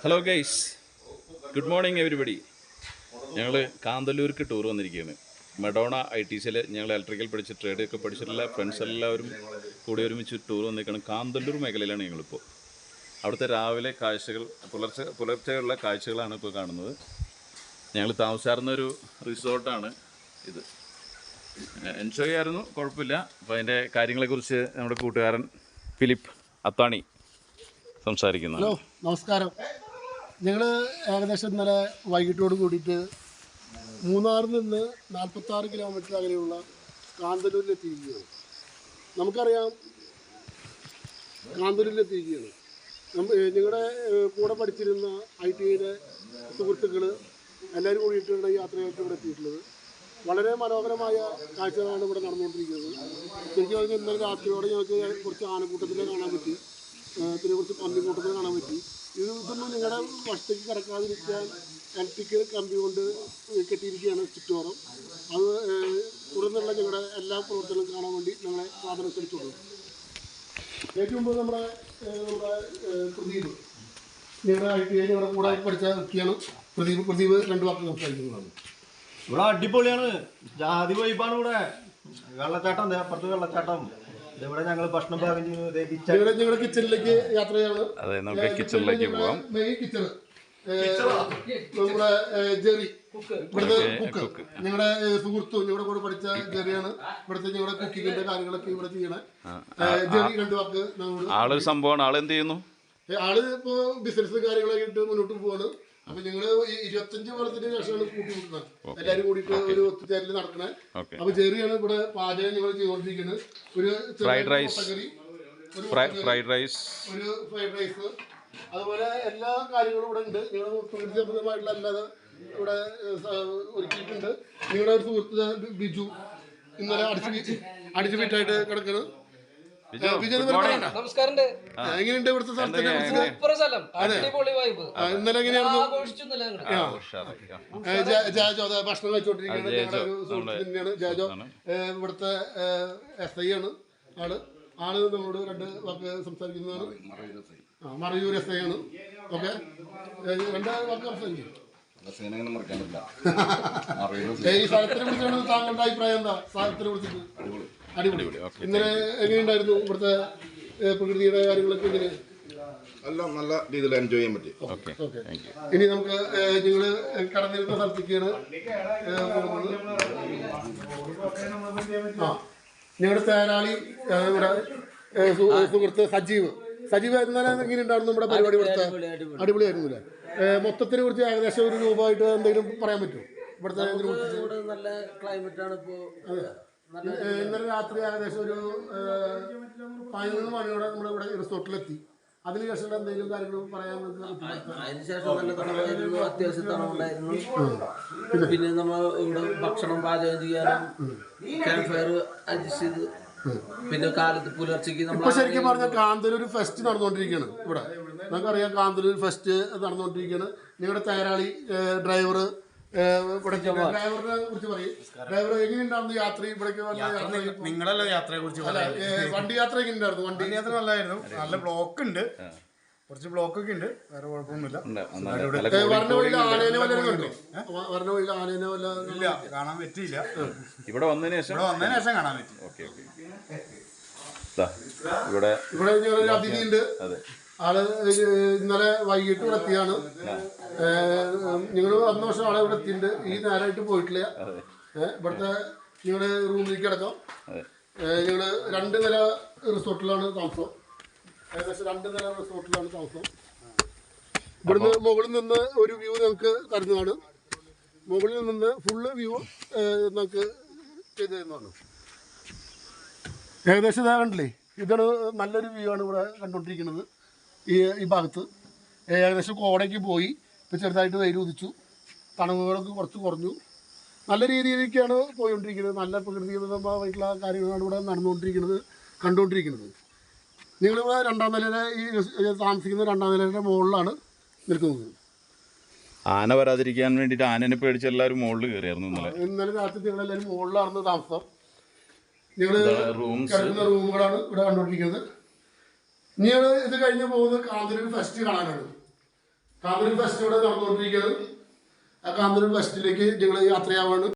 Hello guys, good morning everybody. ഞങ്ങൾ കാന്തല്ലൂർക്ക് tour വന്നിരിക്കുകയാണ്. Madonna ITCയിൽ ഞങ്ങൾ ഇലക്ട്രിക്കൽ പഠിച്ച് ട്രേഡൊക്കെ പഠിച്ചിട്ടുള്ള ഫ്രണ്ട്സ് എല്ലാവരും കൂടി ഒരുമിച്ച് ടൂർ വന്നിരിക്കണം. കാന്തല്ലൂർ മേഖലയിലാണ് ഞങ്ങളിപ്പോൾ. അവിടുത്തെ രാവിലെ കാഴ്ചകൾ, പുലർച്ചെയുള്ള കാഴ്ചകളാണ് ഇപ്പോൾ കാണുന്നത്. ഞങ്ങൾ താമസിച്ചായിരുന്നൊരു റിസോർട്ടാണ് ഇത്. എൻജോയ് ചെയ്യായിരുന്നു, കുഴപ്പമില്ല. അപ്പോൾ അതിൻ്റെ കാര്യങ്ങളെക്കുറിച്ച് നമ്മുടെ കൂട്ടുകാരൻ ഫിലിപ്പ് അത്താണി സംസാരിക്കുന്നു. ഹലോ, നമസ്കാരം. ഞങ്ങൾ ഏകദേശം ഇന്നലെ വൈകിട്ടോട് കൂടിയിട്ട് മൂന്നാറിൽ നിന്ന് 46 കിലോമീറ്റർ അകലെയുള്ള കാന്തല്ലൂരിലെത്തിയിരിക്കുകയാണ്. നമുക്കറിയാം, കാന്തല്ലൂരിലെത്തിയിരിക്കുകയാണ്. ഞങ്ങളുടെ കൂടെ പഠിച്ചിരുന്ന ITIയുടെ സുഹൃത്തുക്കൾ എല്ലാവരും കൂടിയിട്ടാണ് യാത്രയായിട്ട് ഇവിടെ എത്തിയിട്ടുള്ളത്. വളരെ മനോഹരമായ കാഴ്ചകളാണ് ഇവിടെ നടന്നുകൊണ്ടിരിക്കുന്നത്. ശരിക്കും പറഞ്ഞാൽ ഇന്നലെ രാത്രിയോടെ ഞങ്ങൾക്ക് കുറച്ച് ആനക്കൂട്ടത്തിനെ കാണാൻ പറ്റി, പിന്നെ കുറച്ച് പന്നിക്കൂട്ടത്തിനെ കാണാൻ പറ്റി. ഇതൊന്നും നിങ്ങളുടെ വശത്തേക്ക് കിടക്കാതിരിക്കാൻ ഇലക്ട്രിക്കൽ കമ്പി കൊണ്ട് കെട്ടിയിരിക്കുകയാണ് ചുറ്റോറം. അത് തുടർന്നുള്ള ഞങ്ങളുടെ എല്ലാ പ്രവർത്തനങ്ങളും കാണാൻ വേണ്ടി ഞങ്ങളെ സാധനം ക്ഷണിച്ചുള്ളൂ. ഏറ്റവും മുമ്പ് നമ്മുടെ പ്രദീപ്, ഞങ്ങളുടെ ITI ഞങ്ങളുടെ കൂടെ പഠിച്ച വ്യക്തിയാണ് പ്രദീപ് 2 വാക്ക് സംസാരിക്കുന്നതാണ്. ഇവിടെ അടിപൊളിയാണ്, ജാതി വൈബാണ്. ഇവിടെ വെള്ളച്ചാട്ടം, അപ്പുറത്ത് വെള്ളച്ചാട്ടം. ഇവിടെ ഞങ്ങൾ ഭക്ഷണം പാകം ചെയ്യുന്നത് ഞങ്ങളുടെ കിച്ചണിലേക്ക് യാത്രയാണ്. അതെ, നമുക്ക് കിച്ചണിലേക്ക് പോകാം. മെയിൻ കിച്ചൺ നമ്മുടെ ജെറി, ഇവിടുത്തെ കുക്ക്, ഞങ്ങളുടെ സുഹൃത്തും ഞങ്ങളുടെ കൂടെ പഠിച്ച ജെറിയാണ് ഇവിടുത്തെ ഞങ്ങളുടെ കുക്കിങ്ങിന്റെ കാര്യങ്ങളൊക്കെ ഇവിടെ ചെയ്യണേ. ജെറി 2 വാക്ക് നമ്മളോട്. ആളൊരു സംഭവമാണ്. ആളെന്ത് ചെയ്യുന്നു? ആള് ഇപ്പോ ബിസിനസ് കാര്യങ്ങളൊക്കെ ഇട്ട് മുന്നോട്ട് പോവാണ്. അപ്പൊ ഞങ്ങള് 25 കൊല്ലത്തിന് ശേഷമാണ് കൂട്ടിമുട്ടുന്നത്. എല്ലാരും കൂടിയിട്ട് ഒരു ഒത്തുചേരൽ നടക്കണേ. അപ്പൊ ജെറിയാണ് ഇവിടെ പാചകം ഞങ്ങൾ ചെയ്തുകൊണ്ടിരിക്കുന്നത്. ഒരു ഫ്രൈഡ് റൈസ്, ഒരു ഫ്രൈഡ് റൈസ്, അതുപോലെ എല്ലാ കാര്യങ്ങളും ഇവിടെ ഉണ്ട്. ഞങ്ങളുടെ പ്രകൃതി സംബന്ധമായിട്ടുള്ള അല്ലാതെ ഇവിടെ ഒരുക്കിയിട്ടുണ്ട്. നിങ്ങളുടെ ഒരു സുഹൃത്ത് ബിജു ഇന്നലെ അടിച്ചു വീട്ടായിട്ട് കിടക്കുന്നത്. നമസ്കാരം. എങ്ങനെയുണ്ട് ഇവിടുത്തെ സ്ഥലത്തിന്? ഇന്നലെ എങ്ങനെയായിരുന്നു? ജാജോ ഭക്ഷണം കഴിച്ചോണ്ടിരിക്കുകയാണ്. ഞങ്ങളുടെ ഒരു സുഹൃത്ത് തന്നെയാണ് ജാജോ. ഇവിടുത്തെ SI ആണ് ആള് നമ്മളോട് 2 വാക്ക് സംസാരിക്കുന്നതാണ്. മറയൂർ SI ആണ്. ഓക്കെ, 2 വാക്ക് സംസാരിക്കും. ഈ സ്ഥലത്തിനെ കുറിച്ചാണ് താങ്കളുടെ അഭിപ്രായം എന്താ? സ്ഥലത്തിനെ കുറിച്ചിട്ട് അടിപൊളി. ഇന്നലെ എങ്ങനെയുണ്ടായിരുന്നു ഇവിടുത്തെ പ്രകൃതിയുടെ കാര്യങ്ങളൊക്കെ? എങ്ങനെ? നല്ല രീതിയിൽ എൻജോയ് ചെയ്യാൻ പറ്റി. ഇനി നമുക്ക് ഞങ്ങള് കടന്നിരുന്ന സ്ഥലത്തേക്കാണ് ഞങ്ങളുടെ തേരാളി നമ്മുടെ സുഹൃത്ത് സജീവ് എന്നാലും എങ്ങനെ ഉണ്ടായിരുന്നു നമ്മുടെ പരിപാടി? ഇവിടുത്തെ അടിപൊളിയായിരുന്നു അല്ലേ? മൊത്തത്തിനെ കുറിച്ച് ഏകദേശം ഒരു രൂപമായിട്ട് എന്തെങ്കിലും പറയാൻ പറ്റുമോ? ഇവിടുത്തെ നല്ല ക്ലൈമറ്റ് ആണ് ഇപ്പോ. ഇന്നലെ രാത്രി ഏകദേശം ഒരു 11 മണിയോടെ നമ്മളിവിടെ റിസോർട്ടിലെത്തി. അതിനുശേഷം എന്തെങ്കിലും കാര്യങ്ങൾ പറയാൻ? അതിനുശേഷം നല്ല തണുപ്പായിരുന്നു, അത്യാവശ്യം തണുപ്പുണ്ടായിരുന്നു. പിന്നെ നമ്മൾ ഇവിടെ ഭക്ഷണം പാചകം ചെയ്യാനും ക്യാമ്പ് ഫയർ അഡ്ജസ്റ്റ് ചെയ്ത്, പിന്നെ കാലത്ത് പുലർച്ചയ്ക്ക് നമ്മൾ ശരിക്കും പറഞ്ഞാൽ കാന്തല്ലൂർ ഫെസ്റ്റ് നടന്നുകൊണ്ടിരിക്കുകയാണ്. ഇവിടെ നമുക്കറിയാം, കാന്തല്ലൂർ ഫെസ്റ്റ് നടന്നുകൊണ്ടിരിക്കുകയാണ്. നിങ്ങളുടെ തേരാളി ഡ്രൈവർ, ഡ്രൈവറിനെ കുറിച്ച് പറയും. ഡ്രൈവർ എങ്ങനെയുണ്ടായിരുന്നു യാത്ര? ഇവിടേക്ക് നിങ്ങളല്ലേ യാത്രയെ കുറിച്ച്? വണ്ടി യാത്ര എങ്ങനെയുണ്ടായിരുന്നു? വണ്ടി യാത്ര നല്ലായിരുന്നു. നല്ല ബ്ലോക്ക് ഉണ്ട്, കുറച്ച് ബ്ലോക്ക് ഒക്കെ ഉണ്ട്, വേറെ കുഴപ്പമൊന്നുമില്ല. വരണ വഴിയിൽ ആനേനെ വല്ല കണ്ടോ? വരണ വഴിയിൽ ആനേനെ വല്ല? ഇല്ല, കാണാൻ പറ്റിയില്ല. ഇവിടെ വന്നതിന് ശേഷം കാണാൻ പറ്റി. ഇവിടെ ഞങ്ങളൊരു അതിഥിയുണ്ട്. ആള് ഇന്നലെ വൈകിട്ട് ഇവിടെ എത്തിയാണ്. ഞങ്ങൾ വന്ന വർഷം ആളെ ഇവിടെ എത്തിയിട്ടുണ്ട്. ഈ നേരമായിട്ട് പോയിട്ടില്ല. ഇവിടുത്തെ ഞങ്ങളുടെ റൂമിലേക്ക് കിടക്കാം. ഞങ്ങള് 2 നില റിസോർട്ടിലാണ് താമസം. ഏകദേശം 2 നില റിസോർട്ടിലാണ് താമസം. ഇവിടുന്ന് മുകളിൽ നിന്ന് ഒരു വ്യൂ നമുക്ക് തരുന്നതാണ്. മുകളിൽ നിന്ന് ഫുള്ള് വ്യൂ നമുക്ക് ചെയ്ത് തരുന്നതാണ്. ഏകദേശം ഇതാ കണ്ടില്ലേ, ഇതാണ് നല്ലൊരു വ്യൂ ആണ് ഇവിടെ കണ്ടുകൊണ്ടിരിക്കുന്നത്. ഈ ഭാഗത്ത് ഏകദേശം കോടയ്ക്ക് പോയി, ഇപ്പോൾ ചെറുതായിട്ട് വെയിൽ ഉദിച്ചു, തണുപ്പുകളൊക്കെ കുറച്ച് കുറഞ്ഞു. നല്ല രീതിയിലേക്കാണ് പോയിക്കൊണ്ടിരിക്കുന്നത്. നല്ല പ്രകൃതിബദ്ധമായിട്ടുള്ള കാര്യങ്ങളാണ് ഇവിടെ നടന്നുകൊണ്ടിരിക്കുന്നത്, കണ്ടുകൊണ്ടിരിക്കുന്നത്. നിങ്ങളിവിടെ 2ാം നിലയിലെ ഈ താമസിക്കുന്ന 2ാം നിലയുടെ മുകളിലാണ് നിൽക്കുന്നത്. ആന വരാതിരിക്കാൻ വേണ്ടിയിട്ട് ആനനെ പേടിച്ച് എല്ലാവരും മുകളിൽ കയറിയായിരുന്നു. ഇന്നലെ രാത്രി ഞങ്ങളെല്ലാവരും മുകളിലായിരുന്നു താമസം. ഞങ്ങൾ കിടക്കുന്ന റൂമുകളാണ് ഇവിടെ കണ്ടുകൊണ്ടിരിക്കുന്നത്. ഇനി ഞങ്ങൾ ഇത് കഴിഞ്ഞ് പോകുന്നത് കാന്തല്ലൂർ ഫെസ്റ്റ് കാണാനാണ്. കാന്തല്ലൂർ ഫെസ്റ്റ് ഇവിടെ നടന്നുകൊണ്ടിരിക്കുന്നത്. ആ കാന്തല്ലൂർ ഫെസ്റ്റിലേക്ക് ഞങ്ങൾ യാത്രയാവാണ്.